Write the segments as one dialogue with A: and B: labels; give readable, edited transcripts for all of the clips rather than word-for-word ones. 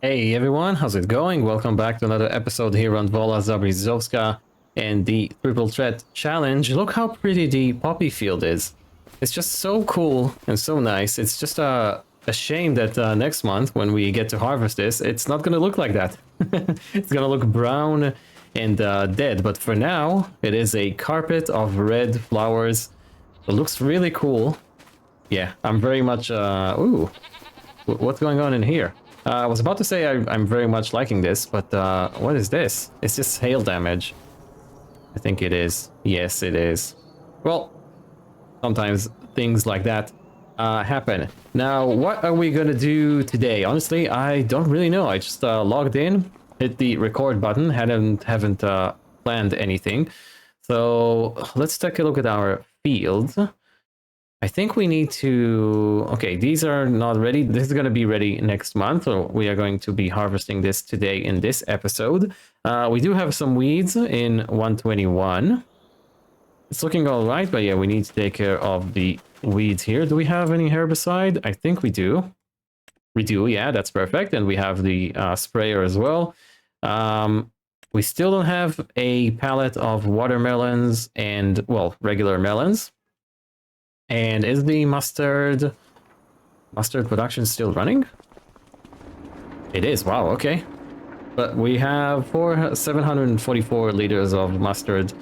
A: Hey everyone, how's it going? Welcome back to another episode here on Wola Zabierzowska and the Triple Threat Challenge. Look how pretty the poppy field is. It's just so cool and so nice. It's just a shame that next month when we get to harvest this, it's not going to look like that. It's going to look brown and dead, but for now, it is a carpet of red flowers. It looks really cool. Yeah, I'm very much... ooh, what's going on in here? I was about to say I'm very much liking this, but what is this? It's just hail damage. I think it is. Yes, it is. Well, sometimes things like that happen. Now, what are we gonna do today? Honestly, I don't really know. I just logged in, hit the record button, haven't planned anything. So let's take a look at our field. I think we need to... Okay, these are not ready. This is going to be ready next month. So we are going to be harvesting this today in this episode. We do have some weeds in 121. It's looking all right, but yeah, we need to take care of the weeds here. Do we have any herbicide? I think we do. We do, yeah, that's perfect. And we have the sprayer as well. We still don't have a pallet of watermelons and, well, regular melons. And is the mustard production still running? It is. Wow, okay. But we have 744 liters of mustard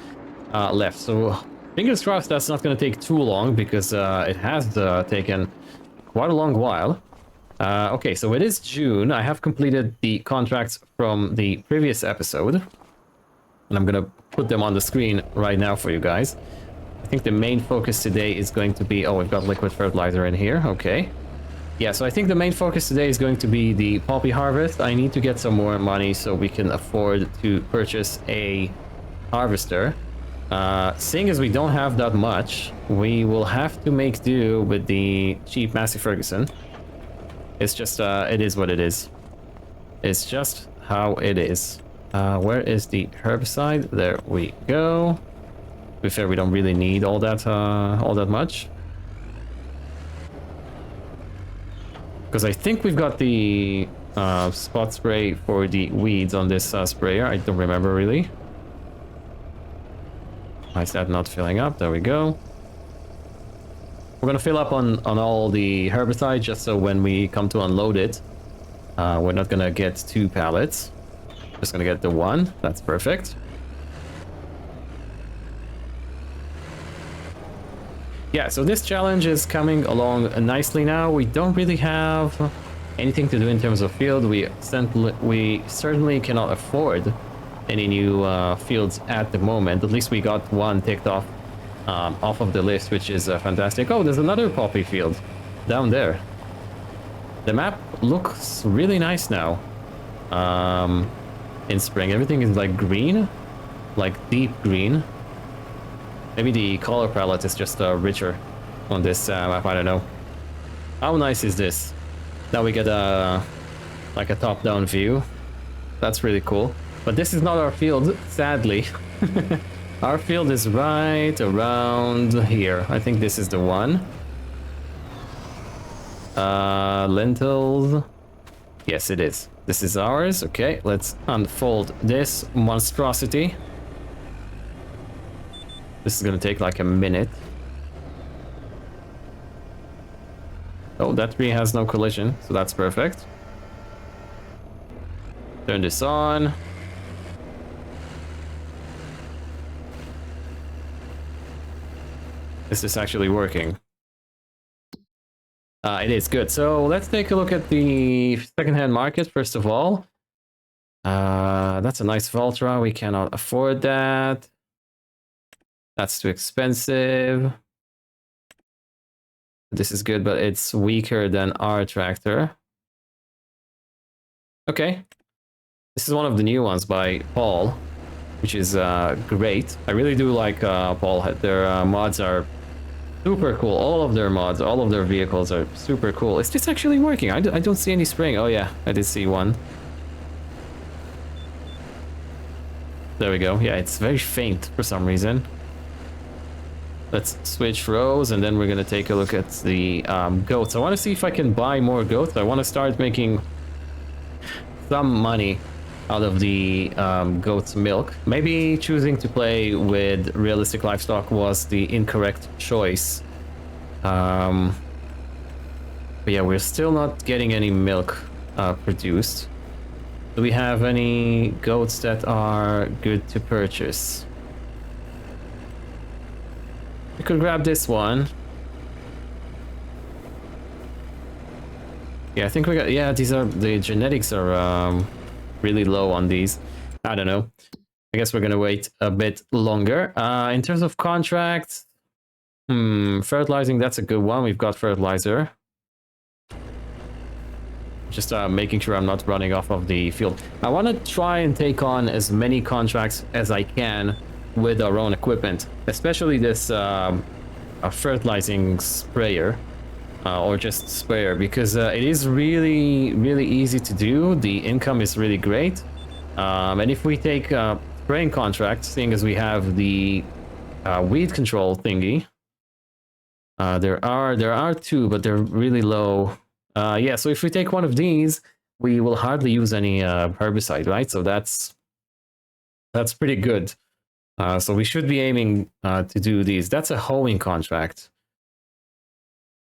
A: left. So fingers crossed that's not going to take too long, because it has taken quite a long while. Okay, so it is June. I have completed the contracts from the previous episode, and I'm going to put them on the screen right now for you guys. I think the main focus today is going to be... Oh, we've got liquid fertilizer in here. Okay. Yeah, so I think the main focus today is going to be the poppy harvest. I need to get some more money so we can afford to purchase a harvester. Seeing as we don't have that much, we will have to make do with the cheap Massey Ferguson. It's just, it is what it is. It's just how it is. Where is the herbicide? There we go. To be fair, we don't really need all that much, because I think we've got the spot spray for the weeds on this sprayer. I don't remember really. Why is that not filling up? There we go. We're gonna fill up on all the herbicide, just so when we come to unload it, we're not gonna get 2 pallets. Just gonna get the 1. That's perfect. Yeah, so this challenge is coming along nicely now. We don't really have anything to do in terms of field. We certainly cannot afford any new fields at the moment. At least we got 1 ticked off of the list, which is fantastic. Oh, there's another poppy field down there. The map looks really nice now. In spring, everything is like green, like deep green. Maybe the color palette is just richer on this map, I don't know. How nice is this? Now we get like a top-down view. That's really cool. But this is not our field, sadly. Our field is right around here. I think this is the one. Lentils. Yes, it is. This is ours. Okay, let's unfold this monstrosity. This is gonna take like a minute. Oh, that tree has no collision, so that's perfect. Turn this on. Is this actually working? It is good. So let's take a look at the secondhand market first of all. That's a nice Valtra. We cannot afford that. That's too expensive. This is good, but it's weaker than our tractor. Okay. This is one of the new ones by Paul, which is great. I really do like Paul. Their mods are super cool. All of their mods, all of their vehicles are super cool. Is this actually working? I don't see any spring. Oh yeah, I did see one. There we go. Yeah, it's very faint for some reason. Let's switch rows, and then we're gonna take a look at the goats. I want to see if I can buy more goats. I want to start making some money out of the goat's milk. Maybe choosing to play with Realistic Livestock was the incorrect choice. But yeah, we're still not getting any milk produced. Do we have any goats that are good to purchase? We could grab this one. Yeah, I think we got, yeah, these are, the genetics are really low on these. I don't know. I guess we're gonna wait a bit longer. In terms of contracts, fertilizing, that's a good one. We've got fertilizer. Just making sure I'm not running off of the field. I want to try and take on as many contracts as I can with our own equipment, especially this fertilizing sprayer. Or just sprayer, because it is really, really easy to do. The income is really great. And if we take spraying contracts, seeing as we have the weed control thingy, there are two, but they're really low. Yeah, so if we take one of these, we will hardly use any herbicide, right? So that's pretty good. So we should be aiming to do these. That's a hoeing contract.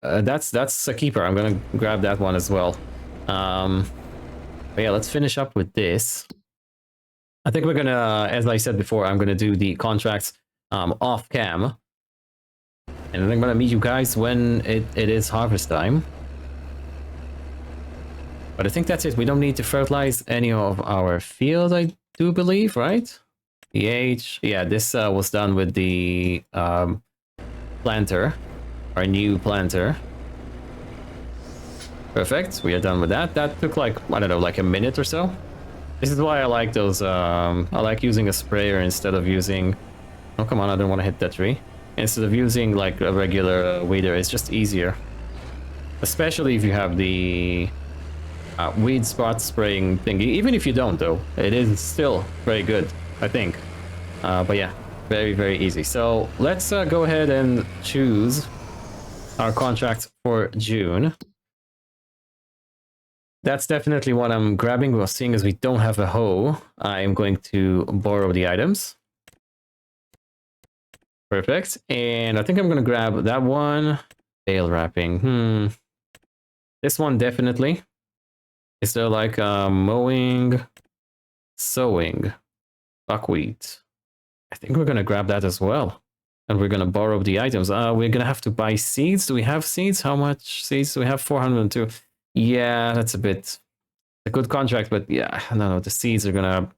A: That's a keeper. I'm gonna grab that one as well. But yeah, let's finish up with this. I think we're gonna, as I said before, I'm gonna do the contracts off cam, and then I'm gonna meet you guys when it is harvest time. But I think that's it. We don't need to fertilize any of our field, I do believe, right? pH. Yeah, this was done with the planter. Our new planter. Perfect. We are done with that. That took like, I don't know, like a minute or so. This is why I like those, I like using a sprayer instead of using... Oh, come on, I don't want to hit that tree. Instead of using like a regular weeder, it's just easier. Especially if you have the weed spot spraying thingy. Even if you don't, though, it is still very good, I think. But yeah, very, very easy. So let's go ahead and choose our contract for June. That's definitely what I'm grabbing. Well, seeing as we don't have a hoe, I am going to borrow the items. Perfect. And I think I'm going to grab that one. Bale wrapping. This one definitely. Is there like mowing, sowing, buckwheat? I think we're going to grab that as well. And we're going to borrow the items. We're going to have to buy seeds. Do we have seeds? How much seeds do we have? 402. Yeah, that's a good contract, but yeah, no, the seeds are going to...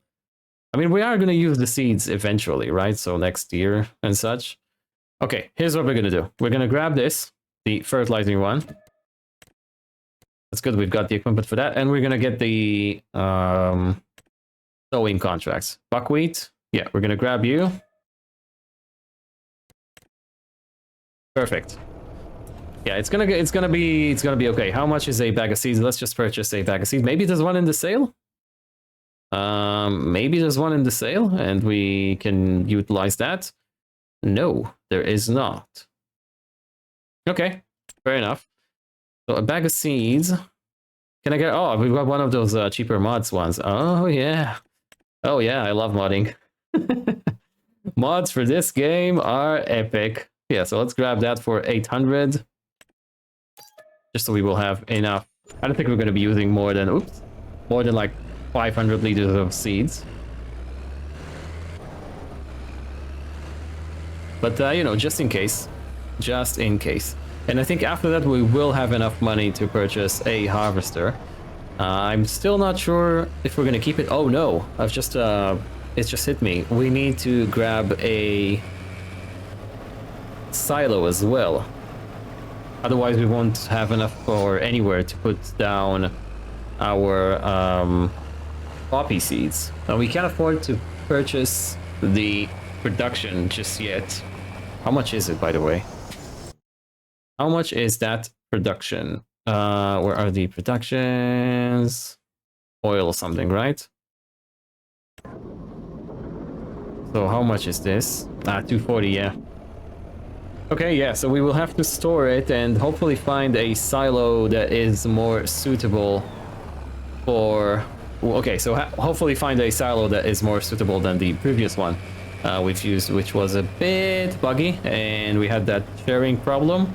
A: I mean, we are going to use the seeds eventually, right? So next year and such. Okay, here's what we're going to do. We're going to grab this, the fertilizing one. That's good. We've got the equipment for that. And we're going to get the sowing contracts. Buckwheat. Yeah, we're going to grab you. Perfect. Yeah, it's gonna be okay. How much is a bag of seeds? Let's just purchase a bag of seeds. Maybe there's one in the sale. Maybe there's one in the sale, and we can utilize that. No, there is not. Okay, fair enough. So a bag of seeds. Can I get? Oh, we've got one of those cheaper mods ones. Oh yeah, oh yeah. I love modding. Mods for this game are epic. Yeah, so let's grab that for 800. Just so we will have enough. I don't think we're going to be using more than, more than like 500 liters of seeds. But, you know, just in case. Just in case. And I think after that we will have enough money to purchase a harvester. I'm still not sure if we're going to keep it. Oh no, I've just, it's just hit me. We need to grab a silo as well. Otherwise we won't have enough or anywhere to put down our poppy seeds. Now we can't afford to purchase the production just yet. How much is it, by the way? How much is that production? Where are the productions? Oil or something, right? So how much is this? 240, yeah. Okay, yeah, so we will have to store it and hopefully find a silo that is more suitable for okay, so hopefully find a silo that is more suitable than the previous one we've used, which was a bit buggy, and we had that sharing problem.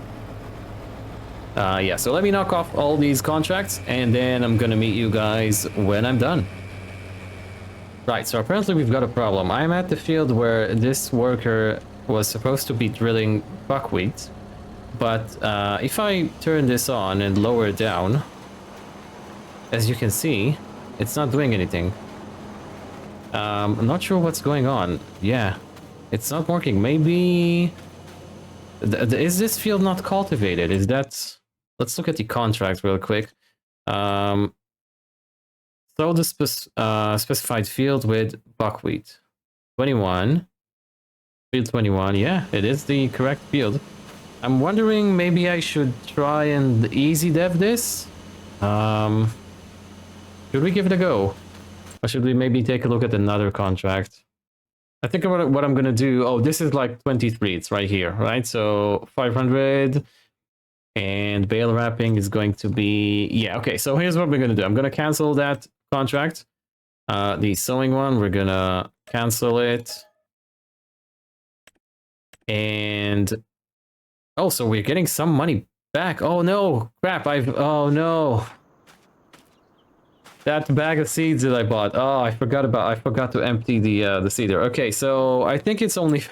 A: Yeah, so let me knock off all these contracts, and then I'm gonna meet you guys when I'm done. Right, so apparently we've got a problem. I'm at the field where this worker was supposed to be drilling buckwheat, but if I turn this on and lower it down, as you can see, it's not doing anything. I'm not sure what's going on. Yeah, it's not working. Maybe... is this field not cultivated? Is that... Let's look at the contract real quick. So the specified field with buckwheat. 21. Field 21. Yeah, it is the correct field. I'm wondering maybe I should try and easy dev this. Should we give it a go? Or should we maybe take a look at another contract? I think what I'm gonna do... Oh, this is like 23. It's right here, right? So 500... And bale wrapping is going to be... Yeah, okay, so here's what we're going to do. I'm going to cancel that contract. The sewing one, we're going to cancel it. And... Oh, so we're getting some money back. Oh, no. Crap, Oh, no. That bag of seeds that I bought. Oh, I forgot to empty the seeder. Okay, so I think it's only...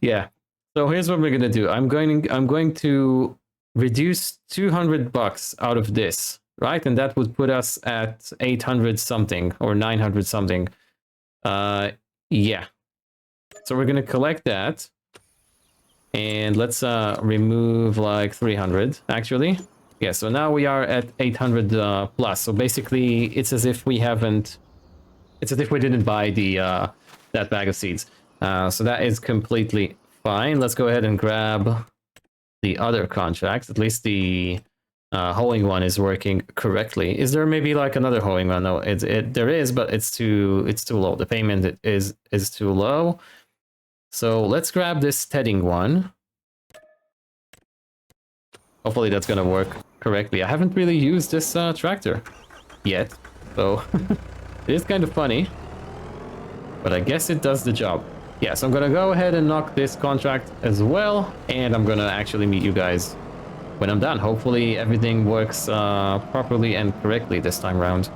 A: Yeah. So here's what we're going to do. I'm going to... reduce $200 out of this, right? And that would put us at 800 something or 900 something. Yeah. So we're gonna collect that, and let's remove like 300 actually. Yeah. So now we are at 800 plus. So basically, it's as if we haven't. It's as if we didn't buy the that bag of seeds. So that is completely fine. Let's go ahead and grab the other contract. At least the hoeing one is working correctly. Is there maybe like another hoeing one? No, there is, but it's too low. The payment is too low. So let's grab this tedding one. Hopefully that's gonna work correctly. I haven't really used this tractor yet, so it is kind of funny, but I guess it does the job. Yeah, so I'm gonna go ahead and knock this contract as well, and I'm gonna actually meet you guys when I'm done. Hopefully everything works properly and correctly this time around.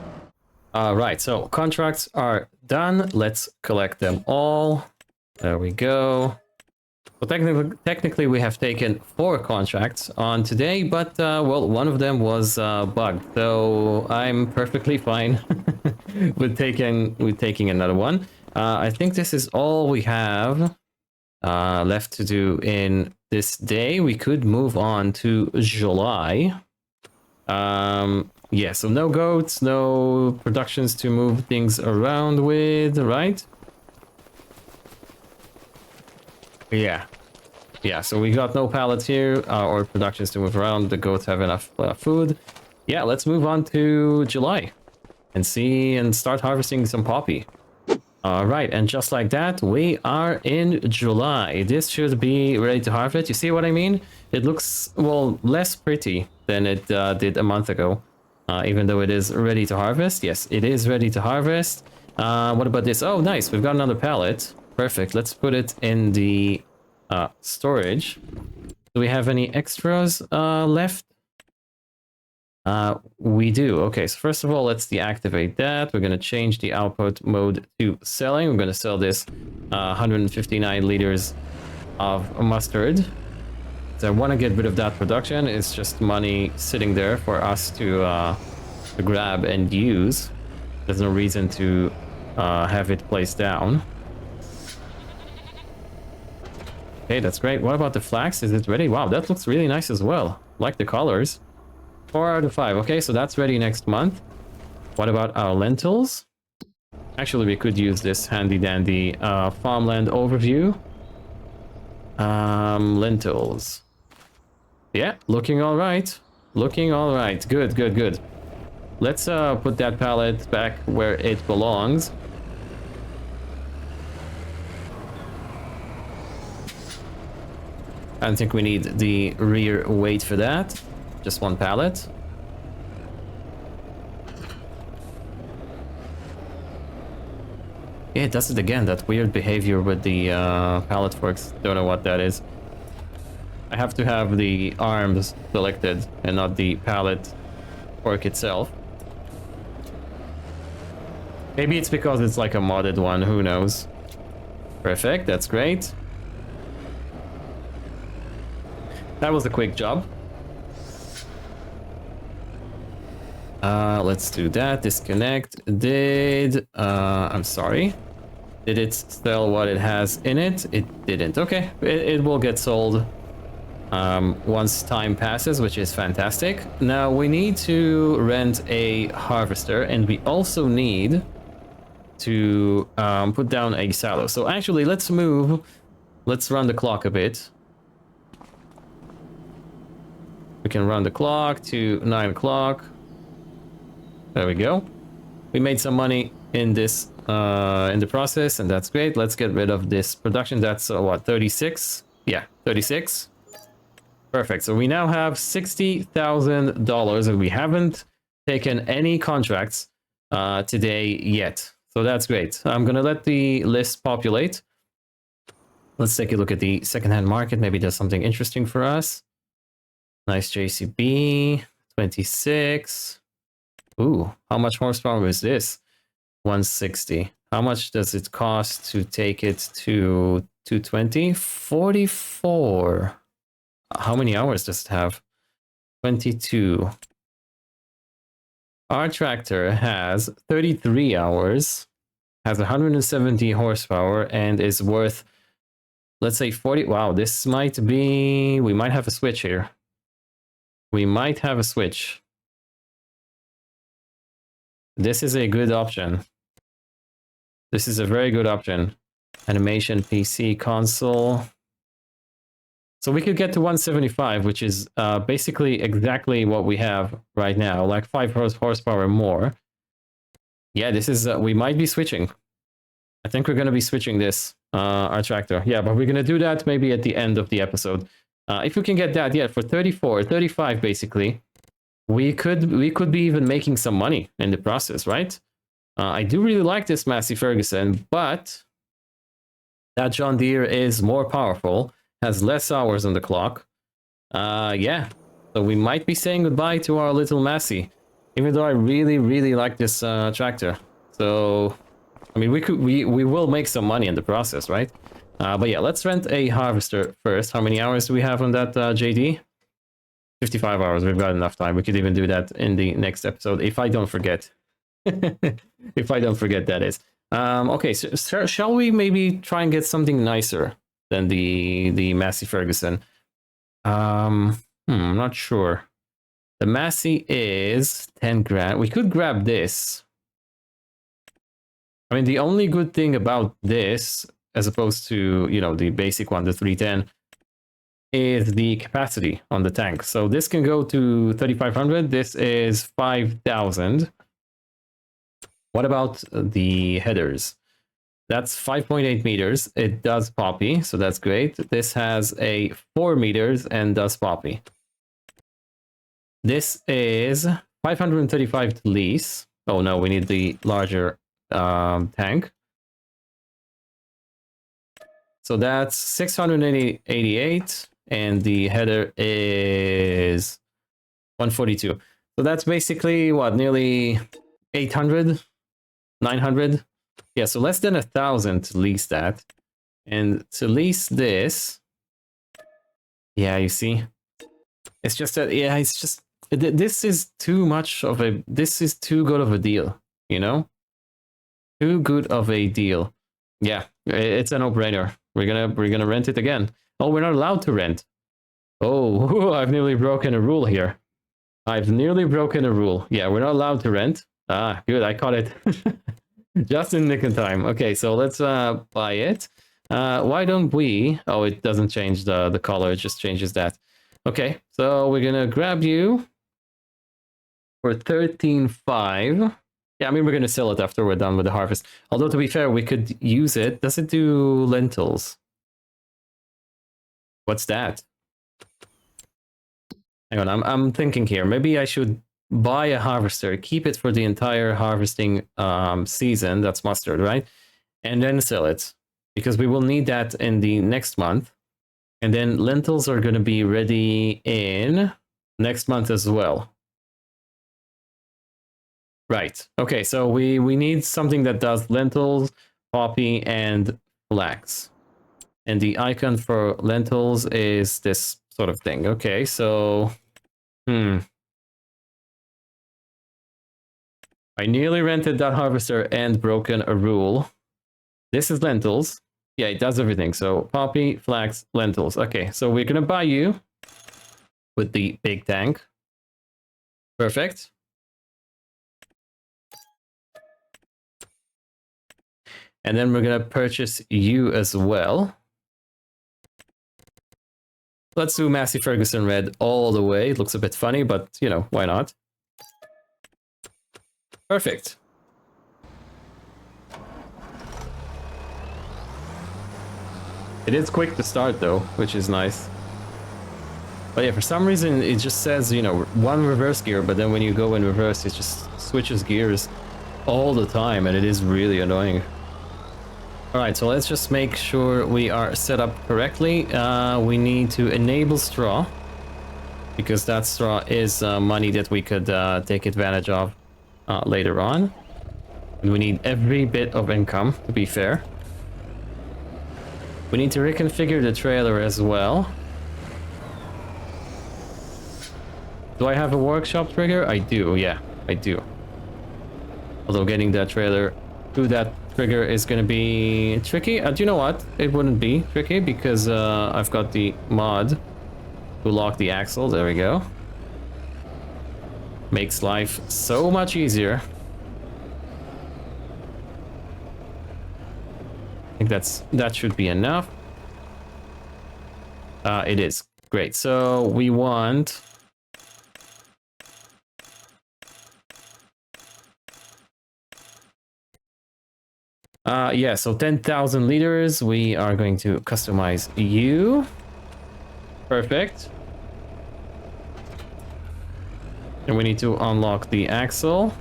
A: Right, so contracts are done. Let's collect them all. There we go. So technically we have taken 4 contracts on today, but well, one of them was bugged, so I'm perfectly fine with taking another one. I think this is all we have left to do in this day. We could move on to July. Yeah, so no goats, no productions to move things around with, right? Yeah. Yeah, so we got no pallets here or productions to move around. The goats have enough food. Yeah, let's move on to July and start harvesting some poppy. All right, and just like that, we are in July. This should be ready to harvest. You see what I mean? It looks, well, less pretty than it did a month ago, even though it is ready to harvest. Yes, it is ready to harvest. What about this? Oh, nice. We've got another pallet. Perfect. Let's put it in the storage. Do we have any extras left? We do. Okay, so first of all, let's deactivate that. We're going to change the output mode to selling. We're going to sell this 159 liters of mustard. So I want to get rid of that production. It's just money sitting there for us to grab and use. There's no reason to have it placed down. Okay, that's great. What about the flax? Is it ready? Wow, that looks really nice as well. Like the colors. 4 out of 5. Okay, so that's ready next month. What about our lentils? Actually, we could use this handy dandy farmland overview. Lentils. Yeah, looking all right. Looking all right. Good, good, good. Let's put that pallet back where it belongs. I don't think we need the rear weight for that. Just one pallet. Yeah, it does it again, that weird behavior with the pallet forks. Don't know what that is. I have to have the arms selected and not the pallet fork itself. Maybe it's because it's like a modded one, who knows. Perfect, that's great. That was a quick job. Let's do that. Disconnect. I'm sorry. Did it sell what it has in it? It didn't. Okay, it will get sold once time passes, which is fantastic. Now we need to rent a harvester, and we also need to put down a silo. So actually, let's run the clock a bit. We can run the clock to 9 o'clock. There we go. We made some money in this in the process, and that's great. Let's get rid of this production. That's what, 36? Yeah, 36. Perfect. So we now have $60,000, and we haven't taken any contracts today yet. So that's great. I'm gonna let the list populate. Let's take a look at the secondhand market. Maybe there's something interesting for us. Nice JCB, 26. Ooh, how much horsepower is this? 160. How much does it cost to take it to 220? 44. How many hours does it have? 22. Our tractor has 33 hours, has 170 horsepower, and is worth, let's say 40. Wow, this might be... We might have a switch here. We might have a switch. This is a good option. This is a very good option. Animation, PC, console. So we could get to 175, which is basically exactly what we have right now, like 5 horsepower more. Yeah, this is, we might be switching. I think we're going to be switching this, our tractor. Yeah, but we're going to do that maybe at the end of the episode. If we can get that, yeah, for 34, 35 basically, we could be even making some money in the process, right? I do really like this Massey Ferguson, but that John Deere is more powerful, has less hours on the clock. Yeah, so we might be saying goodbye to our little Massey, even though I really, really like this tractor. So, I mean, we will make some money in the process, right? But yeah, let's rent a harvester first. How many hours do we have on that JD? 55 hours. We've got enough time. We could even do that in the next episode, if I don't forget. If I don't forget, that is. Okay, so shall we maybe try and get something nicer than the Massey Ferguson? I'm not sure. The Massey is 10 grand. We could grab this. I mean, the only good thing about this, as opposed to, you know, the basic one, the 310, is the capacity on the tank. So this can go to 3,500. This is 5,000. What about the headers? That's 5.8 meters. It does poppy, so that's great. This has a 4 meters and does poppy. This is 535 to lease. Oh no, we need the larger tank. So that's 688, and the header is 142. So that's basically what, nearly 800, 900. Yeah, so less than 1,000 to lease that. And to lease this, yeah, you see, it's just that, yeah, it's just, this is too much of a, this is too good of a deal, you know? Too good of a deal. Yeah, it's a no-brainer. We're gonna rent it again. Oh, we're not allowed to rent. Oh, I've nearly broken a rule here. I've nearly broken a rule. Yeah, we're not allowed to rent. Ah, good, I caught it. Just in nick of time. Okay, so let's buy it. Why don't we... Oh, it doesn't change the color, it just changes that. Okay, so we're gonna grab you for 13.5. Yeah, I mean, we're gonna sell it after we're done with the harvest. Although, to be fair, we could use it. Does it do lentils? What's that? Hang on, I'm thinking here. Maybe I should buy a harvester, keep it for the entire harvesting season. That's mustard, right? and then sell it, because we will need that in the next month. And then lentils are going to be ready in next month as well. Right. Okay, so we need something that does lentils, poppy, and flax. And the icon for lentils is this sort of thing. Okay, so... I nearly rented that harvester and broken a rule. This is lentils. Yeah, it does everything. So poppy, flax, lentils. Okay, so we're gonna buy you with the big tank. Perfect. And then we're gonna purchase you as well. Let's do Massey Ferguson red all the way. It looks a bit funny, but you know, why not? Perfect. It is quick to start though, which is nice. But yeah, for some reason it just says, you know, one reverse gear, but then when you go in reverse, it just switches gears all the time, and it is really annoying. Alright, so let's just make sure we are set up correctly. We need to enable straw, because that straw is money that we could take advantage of later on. And we need every bit of income, to be fair. We need to reconfigure the trailer as well. Do I have a workshop trigger? I do, yeah, I do. Although getting that trailer through that trigger is going to be tricky. Do you know what? It wouldn't be tricky because I've got the mod to lock the axle. There we go. Makes life so much easier. I think that should be enough. It is. Great. So we want... yeah, so 10,000 liters. We are going to customize you. Perfect. And we need to unlock the axle.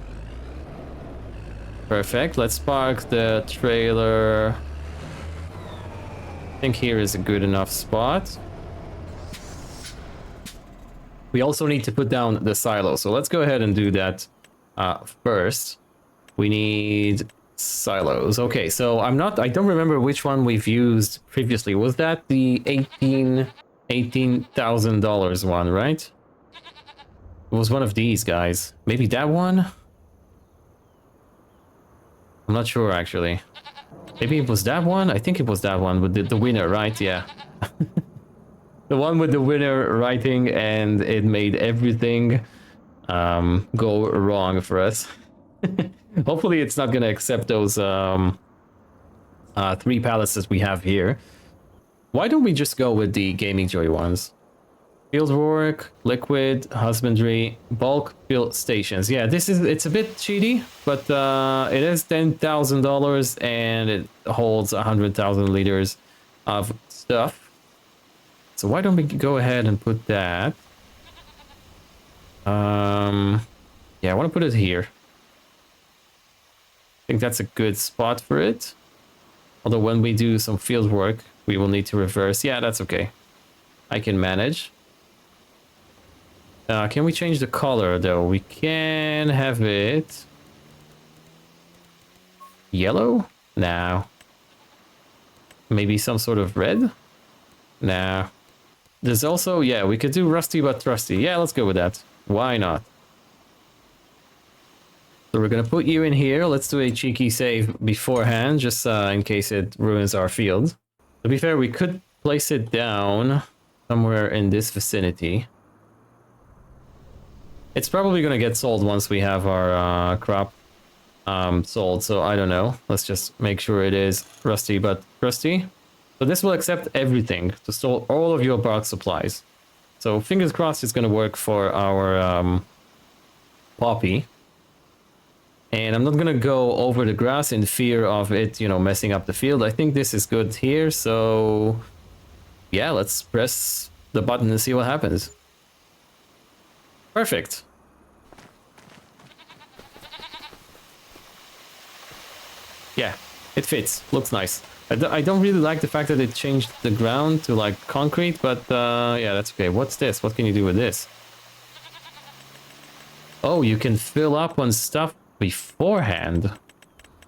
A: Perfect. Let's park the trailer. I think here is a good enough spot. We also need to put down the silo. So let's go ahead and do that first. We need silos. Okay, so I don't remember which one we've used previously. Was that the $18,000 one, right? It was one of these guys. Maybe that one? I'm not sure, actually. Maybe it was that one? I think it was that one with the winner, right? Yeah. The one with the winner writing, and it made everything go wrong for us. Hopefully it's not going to accept those 3 pallets we have here. Why don't we just go with the Gaming Joy ones? Field work, liquid, husbandry, bulk fill stations. Yeah, it's a bit cheaty, but it is $10,000 and it holds 100,000 liters of stuff. So why don't we go ahead and put that? Yeah, I want to put it here. I think that's a good spot for it. Although when we do some field work, we will need to reverse. Yeah, that's okay. I can manage. Can we change the color though? We can have it yellow? No. Maybe some sort of red? No. There's also, yeah, we could do rusty but trusty. Yeah, let's go with that. Why not? So we're gonna put you in here. Let's do a cheeky save beforehand, just in case it ruins our field. To be fair, we could place it down somewhere in this vicinity. It's probably gonna get sold once we have our crop sold, so I don't know. Let's just make sure it is rusty but trusty. So this will accept everything to store all of your bark supplies. So fingers crossed it's gonna work for our poppy. And I'm not gonna go over the grass in fear of it, you know, messing up the field. I think this is good here, so yeah, let's press the button and see what happens. Perfect. Yeah, It fits. Looks nice. I don't really like the fact that it changed the ground to like concrete, but yeah, that's okay. What's this? What can you do with this? Oh, you can fill up on stuff beforehand.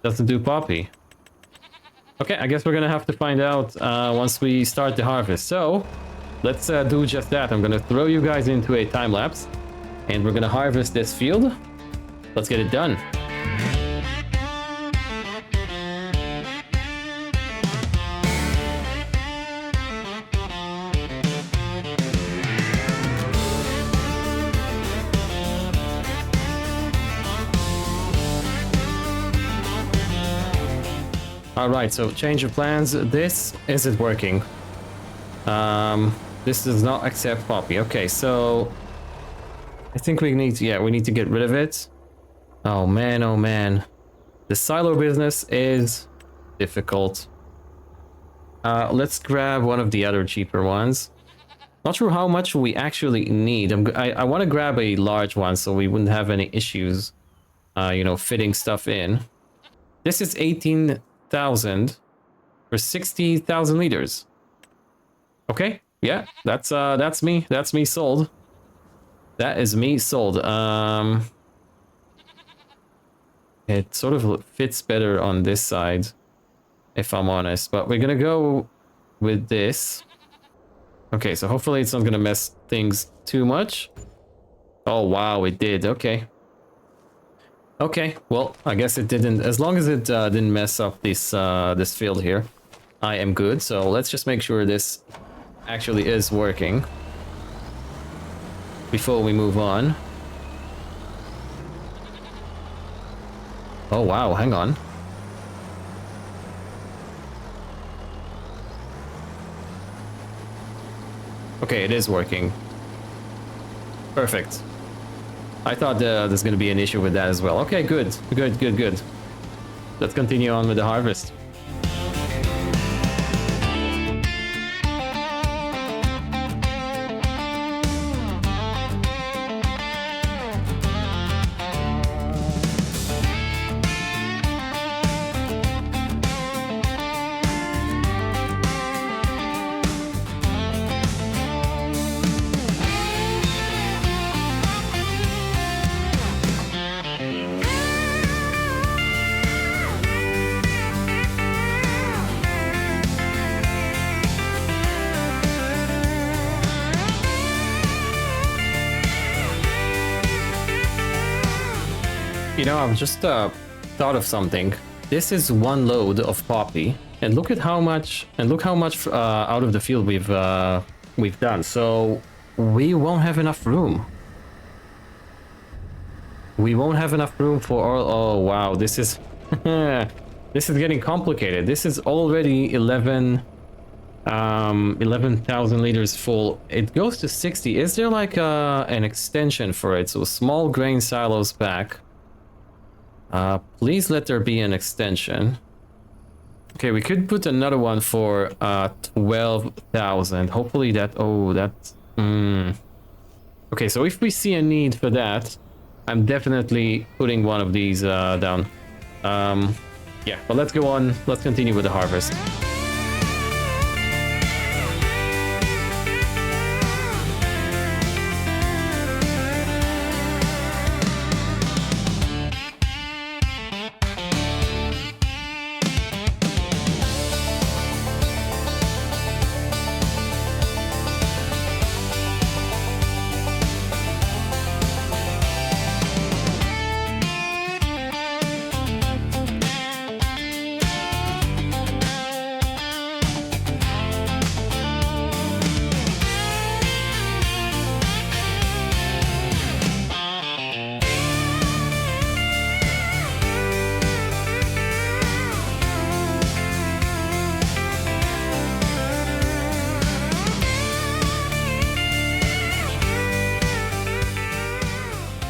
A: Doesn't do poppy. Okay, I guess we're gonna have to find out once we start the harvest. So, let's do just that. I'm gonna throw you guys into a time lapse, and we're gonna harvest this field. Let's get it done. Alright, so change of plans. This isn't working. This does not accept poppy. Okay, so I think we need to, yeah, we need to get rid of it. Oh man, oh man. The silo business is difficult. Let's grab one of the other cheaper ones. Not sure how much we actually need. I want to grab a large one so we wouldn't have any issues, you know, fitting stuff in. This is 18,000 for 60,000 liters. Okay, yeah, that's me. That's me sold. That is me sold. It sort of fits better on this side, if I'm honest, but we're gonna go with this. Okay, so hopefully it's not gonna mess things too much. Oh wow, it did. Okay. Okay, well, I guess it didn't. As long as it didn't mess up this this field here, I am good. So let's just make sure this actually is working before we move on. Oh wow, hang on. Okay, it is working. Perfect. I thought there's going to be an issue with that as well. Okay, good. Good, good, good. Let's continue on with the harvest. You know, I've just thought of something. This is one load of poppy, and look how much out of the field we've done. So we won't have enough room. We won't have enough room for all. Oh wow, this is this is getting complicated. This is already 11,000 liters full. It goes to 60. Is there like an extension for it? So small grain silos pack. Please let there be an extension. Okay, we could put another one for 12,000. Hopefully that. Oh, that's. Okay, so if we see a need for that, I'm definitely putting one of these down. Yeah, but let's go on. Let's continue with the harvest.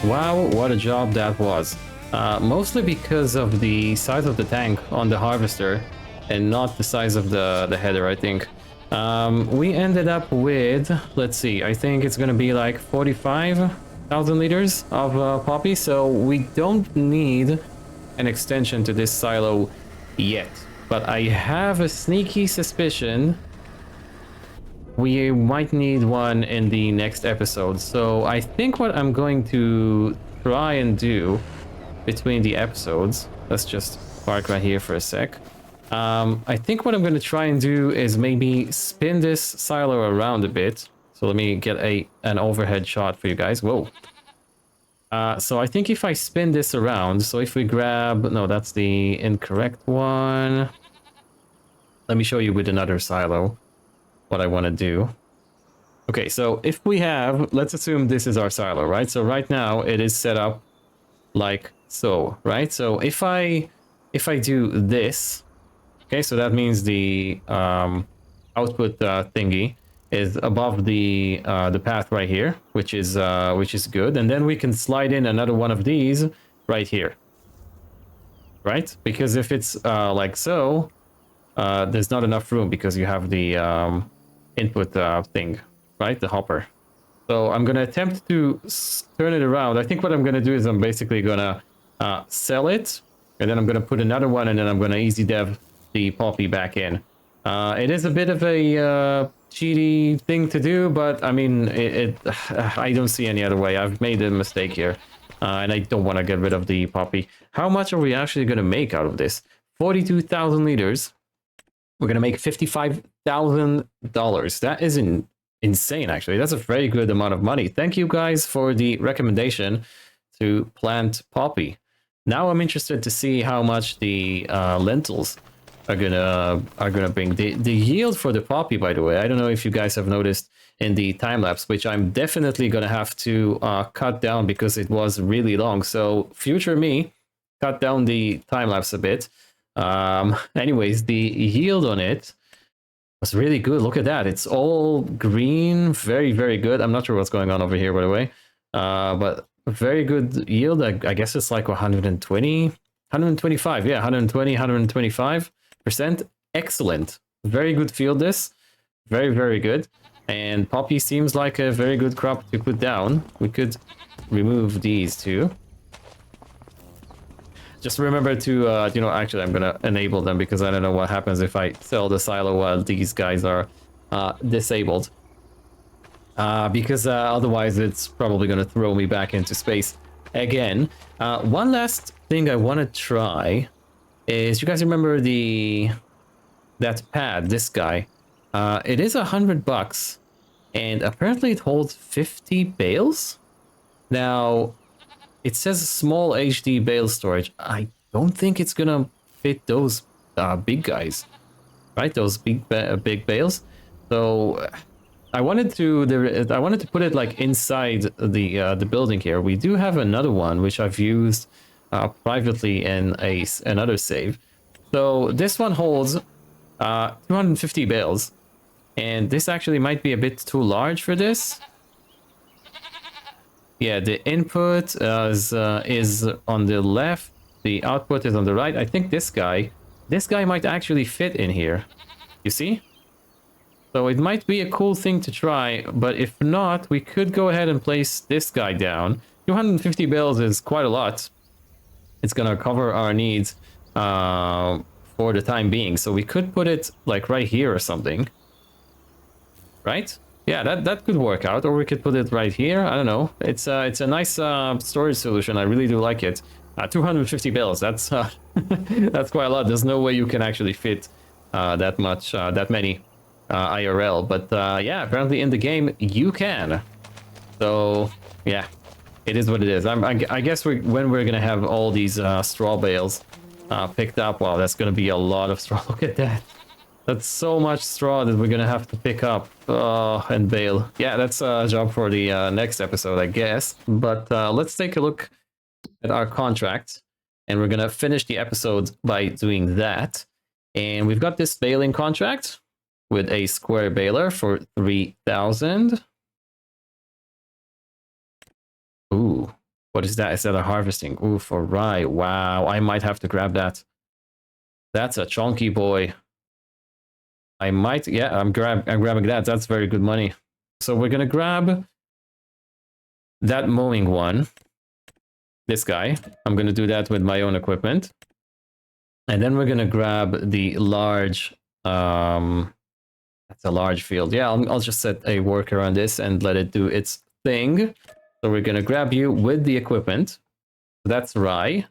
A: Wow, what a job that was. Mostly because of the size of the tank on the harvester and not the size of the header, I think. We ended up with, let's see, I think it's gonna be like 45,000 liters of poppy, so we don't need an extension to this silo yet. but I have a sneaky suspicion we might need one in the next episode. So I think what I'm going to try and do between the episodes, let's just park right here for a sec. I think what I'm going to try and do is maybe spin this silo around a bit. So let me get an overhead shot for you guys. Whoa. So I think if I spin this around, so if we grab, no, that's the incorrect one. Let me show you with another silo what I want to do. Okay, so if we have, let's assume this is our silo, right? So right now it is set up like so, right? So if I do this, okay, so that means the output thingy is above the path right here, which is good, and then we can slide in another one of these right here, right? Because if it's like so, there's not enough room because you have the input thing, right? The hopper. So I'm gonna attempt to turn it around. I think what I'm gonna do is I'm basically gonna sell it, and then I'm gonna put another one, and then I'm gonna easy dev the poppy back in. It is a bit of a cheaty thing to do, but I mean, I don't see any other way. I've made a mistake here, and I don't want to get rid of the poppy. How much are we actually gonna make out of this? 42,000 liters. We're gonna make $55,000. That is insane, actually. That's a very good amount of money. Thank you guys for the recommendation to plant poppy. Now I'm interested to see how much the lentils are gonna bring. The yield for the poppy, by the way, I don't know if you guys have noticed in the time lapse, which I'm definitely gonna have to cut down because it was really long. So future me, cut down the time lapse a bit. Anyways, the yield on it was really good. Look at that. It's all green. Very, very good. I'm not sure what's going on over here, by the way. But very good yield. I guess it's like 120, 125. Yeah, 120, 125%. Excellent. Very good field this. Very, very good. And poppy seems like a very good crop to put down. We could remove these two. Just remember to, actually I'm gonna enable them because I don't know what happens if I sell the silo while these guys are disabled. Because otherwise it's probably gonna throw me back into space again. One last thing I want to try is, you guys remember that pad, this guy? It is $100, and apparently it holds 50 bales. Now, it says small HD bale storage. I don't think it's gonna fit those big guys, right? Those big bales. So I wanted to put it like inside the building here. We do have another one which I've used privately in another save. So this one holds 250 bales, and this actually might be a bit too large for this. Yeah, the input is on the left, the output is on the right. I think this guy might actually fit in here. You see? So it might be a cool thing to try, but if not, we could go ahead and place this guy down. 250 bales is quite a lot. It's gonna cover our needs for the time being. So we could put it like right here or something. Right? Yeah, that could work out, or we could put it right here. I don't know. It's a nice storage solution. I really do like it. 250 bales. That's that's quite a lot. There's no way you can actually fit that many IRL. But yeah, apparently in the game you can. So yeah, it is what it is. I guess when we're gonna have all these straw bales picked up. Wow, that's gonna be a lot of straw. Look at that. That's so much straw that we're gonna have to pick up and bale. Yeah, that's a job for the next episode, I guess. But let's take a look at our contract, and we're gonna finish the episode by doing that. And we've got this baling contract with a square baler for 3,000. Ooh, what is that? Is that a harvesting? Ooh, for rye. Wow, I might have to grab that. That's a chunky boy. I might, yeah, I'm grabbing that. That's very good money. So we're gonna grab that mowing one. This guy. I'm gonna do that with my own equipment. And then we're gonna grab the large, that's a large field. Yeah, I'll just set a worker on this and let it do its thing. So we're gonna grab you with the equipment. That's rye.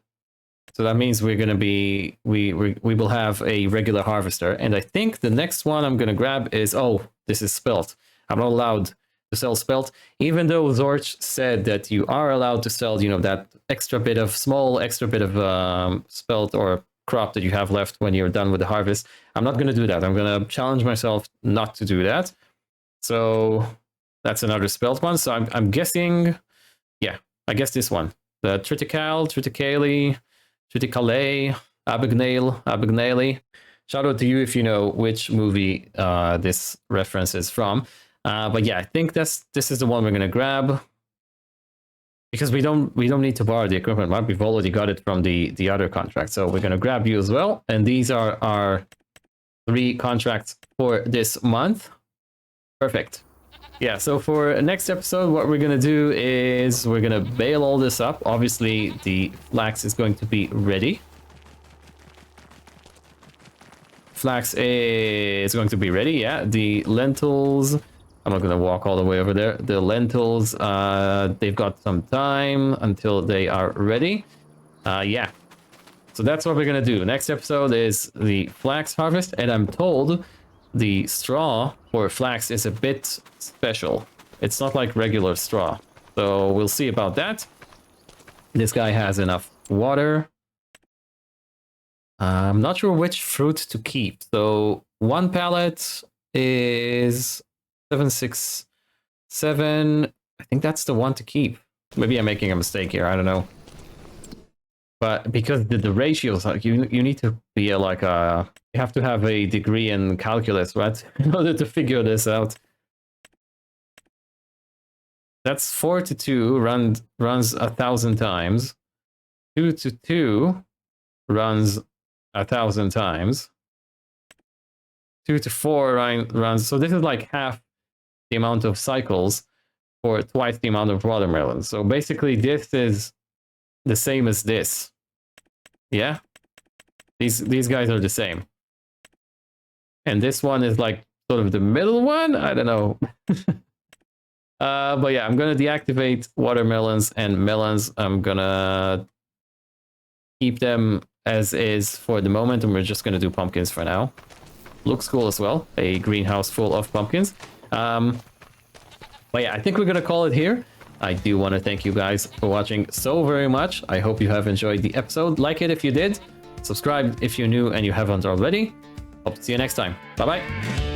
A: So that means we're gonna be, we will have a regular harvester. And I think the next one I'm gonna grab is, oh, this is spelt. I'm not allowed to sell spelt, even though Zorch said that you are allowed to sell, you know, that extra bit of spelt or crop that you have left when you're done with the harvest. I'm not going to do that. I'm going to challenge myself not to do that. So that's another spelt one. So I'm guessing, yeah, I guess this one. The Triticale, Abignale. Shout out to you if you know which movie this reference is from. But yeah, I think this is the one we're going to grab. Because we don't need to borrow the equipment, right? We've already got it from the other contract. So we're going to grab you as well. And these are our 3 contracts for this month. Perfect. Yeah, so for next episode, what we're going to do is we're going to bale all this up. Obviously, the flax is going to be ready. Flax is going to be ready, yeah. The lentils... I'm not going to walk all the way over there. The lentils, they've got some time until they are ready. Yeah. So that's what we're going to do. Next episode is the flax harvest. And I'm told the straw for flax is a bit special. It's not like regular straw. So we'll see about that. This guy has enough water. I'm not sure which fruit to keep. So 1 pallet is... 767. I think that's the one to keep. Maybe I'm making a mistake here. I don't know. But because the ratios, like you need to be you have to have a degree in calculus, right, in order to figure this out. That's 4 to 2 runs 1,000 times. 2 to 2 runs 1,000 times. 2 to 4 runs. So this is like half the amount of cycles for twice the amount of watermelons. So basically this is the same as this. Yeah? These guys are the same. And this one is like sort of the middle one? I don't know. But yeah, I'm gonna deactivate watermelons and melons. I'm gonna keep them as is for the moment, and we're just gonna do pumpkins for now. Looks cool as well. A greenhouse full of pumpkins. But yeah, I think we're gonna call it here. I do want to thank you guys for watching so very much. I hope you have enjoyed the episode. Like it if you did. Subscribe if you're new and you haven't already. Hope to see you next time. Bye bye.